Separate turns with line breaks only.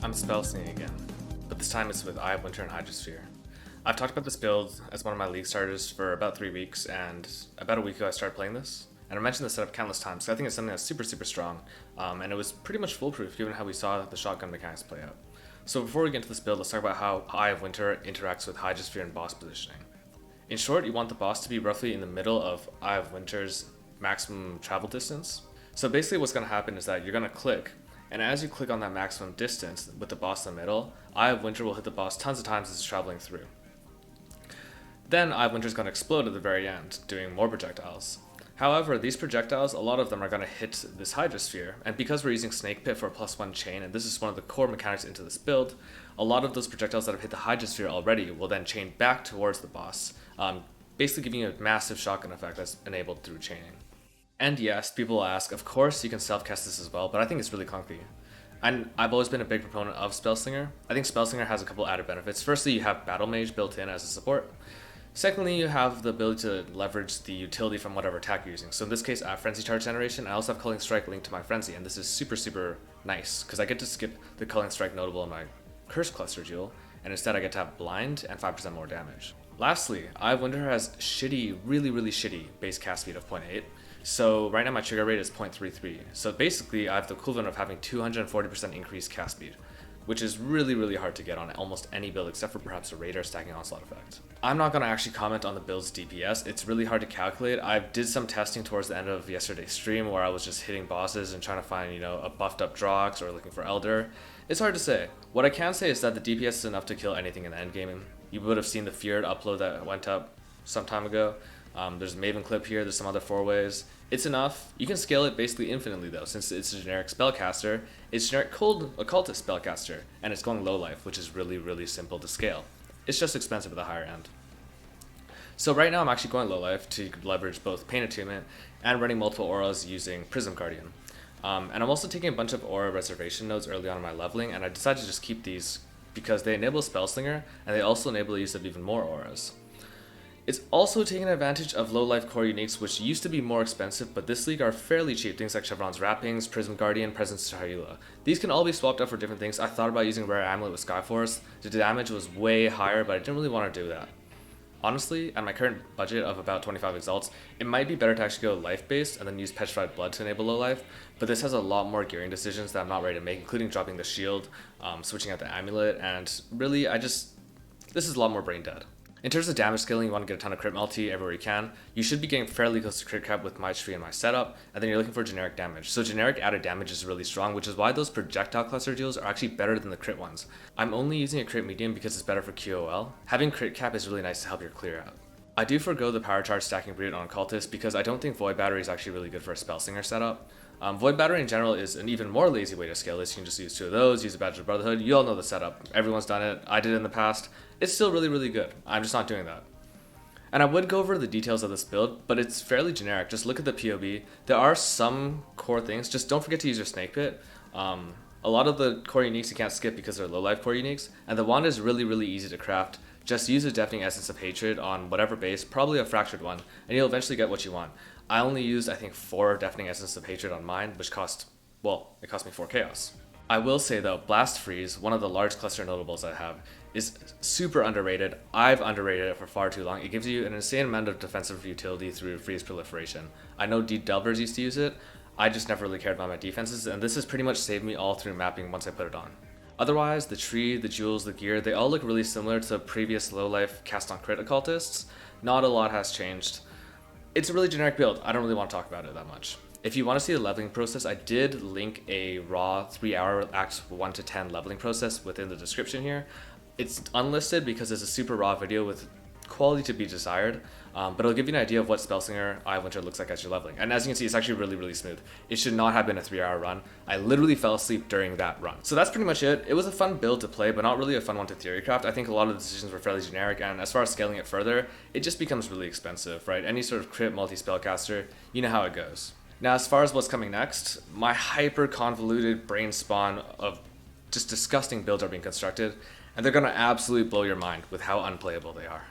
I'm Spellslinger again, but this time it's with Eye of Winter and Hydrosphere. I've talked about this build as one of my league starters for about 3 weeks, and about a week ago I started playing this. And I mentioned the setup countless times, so I think it's something that's super strong, and it was pretty much foolproof given how we saw the shotgun mechanics play out. So before we get into this build, let's talk about how Eye of Winter interacts with Hydrosphere and boss positioning. In short, you want the boss to be roughly in the middle of Eye of Winter's maximum travel distance. So basically what's going to happen is that you're going to click, and as you click on that maximum distance with the boss in the middle, Eye of Winter will hit the boss tons of times as it's traveling through. Then Eye of Winter is going to explode at the very end, doing more projectiles. However, these projectiles, a lot of them are going to hit this Hydrosphere, and because we're using Snakepit for a +1 chain, and this is one of the core mechanics into this build, a lot of those projectiles that have hit the Hydrosphere already will then chain back towards the boss, basically giving you a massive shotgun effect that's enabled through chaining. And yes, people will ask, of course you can self-cast this as well, but I think it's really clunky. And I've always been a big proponent of Spellslinger. I think Spellslinger has a couple added benefits. Firstly, you have Battle Mage built in as a support. Secondly, you have the ability to leverage the utility from whatever attack you're using. So in this case, I have Frenzy Charge Generation. I also have Culling Strike linked to my Frenzy, and this is super nice, because I get to skip the Culling Strike notable in my Curse Cluster duel, and instead I get to have Blind and 5% more damage. Lastly, Eye of Winter has really shitty base cast speed of 0.8. So right now my trigger rate is 0.33. So basically I have the equivalent of having 240% increased cast speed, which is really hard to get on almost any build except for perhaps a Raider stacking onslaught effect. I'm not going to actually comment on the build's DPS. It's really hard to calculate. I did some testing towards the end of yesterday's stream where I was just hitting bosses and trying to find, a buffed up Drox or looking for Elder. It's hard to say. What I can say is that the DPS is enough to kill anything in the endgame. You would have seen the Feared upload that went up some time ago. There's a Maven clip here, there's some other 4-ways. It's enough. You can scale it basically infinitely though, since it's a generic spellcaster. It's generic cold occultist spellcaster, and it's going low life, which is really simple to scale. It's just expensive at the higher end. So right now I'm actually going low life to leverage both Pain Attunement and running multiple auras using Prism Guardian. And I'm also taking a bunch of aura reservation nodes early on in my leveling, and I decided to just keep these because they enable Spellslinger, and they also enable the use of even more auras. It's also taking advantage of low life core uniques, which used to be more expensive, but this league are fairly cheap. Things like Chevron's Wrappings, Prism Guardian, Presence to Hyula. These can all be swapped out for different things. I thought about using Rare Amulet with Skyforce. The damage was way higher, but I didn't really want to do that. Honestly, at my current budget of about 25 exalts, it might be better to actually go life-based and then use Petrified Blood to enable low life, but this has a lot more gearing decisions that I'm not ready to make, including dropping the shield, switching out the amulet, and really, this is a lot more brain dead. In terms of damage scaling, you want to get a ton of crit multi everywhere you can. You should be getting fairly close to crit cap with my tree and my setup, and then you're looking for generic damage. So generic added damage is really strong, which is why those projectile cluster deals are actually better than the crit ones. I'm only using a crit medium because it's better for QOL. Having crit cap is really nice to help your clear out. I do forgo the power charge stacking route on Occultist because I don't think Void Battery is actually really good for a Spellslinger setup. Void Battery in general is an even more lazy way to scale this. You can just use 2 of those, use a Badge of Brotherhood. You all know the setup. Everyone's done it. I did it in the past. It's still really good. I'm just not doing that. And I would go over the details of this build, but it's fairly generic. Just look at the POB. There are some core things. Just don't forget to use your Snakepit. A lot of the core uniques you can't skip because they're low life core uniques, and the wand is really easy to craft. Just use a Deafening Essence of Hatred on whatever base, probably a fractured one, and you'll eventually get what you want. I only used, I think, 4 Deafening Essence of Hatred on mine, which cost me 4 chaos. I will say though, Blast Freeze, one of the large cluster notables I have, is super underrated. I've underrated it for far too long. It gives you an insane amount of defensive utility through freeze proliferation. I know Delvers used to use it. I just never really cared about my defenses, and this has pretty much saved me all through mapping once I put it on. Otherwise, the tree, the jewels, the gear, they all look really similar to previous low life cast on crit occultists. Not a lot has changed. It's a really generic build. I don't really want to talk about it that much. If you want to see the leveling process, I did link a raw 3-hour Acts 1 to 10 leveling process within the description here. It's unlisted because it's a super raw video with quality to be desired, but it'll give you an idea of what Spellslinger Eye of Winter looks like as you're leveling. And as you can see, it's actually really smooth. It should not have been a 3-hour run. I literally fell asleep during that run. So that's pretty much it. It was a fun build to play, but not really a fun one to theorycraft. I think a lot of the decisions were fairly generic, and as far as scaling it further, it just becomes really expensive, right? Any sort of crit multi-spellcaster, you know how it goes. Now, as far as what's coming next, my hyper convoluted brain spawn of just disgusting builds are being constructed, and they're going to absolutely blow your mind with how unplayable they are.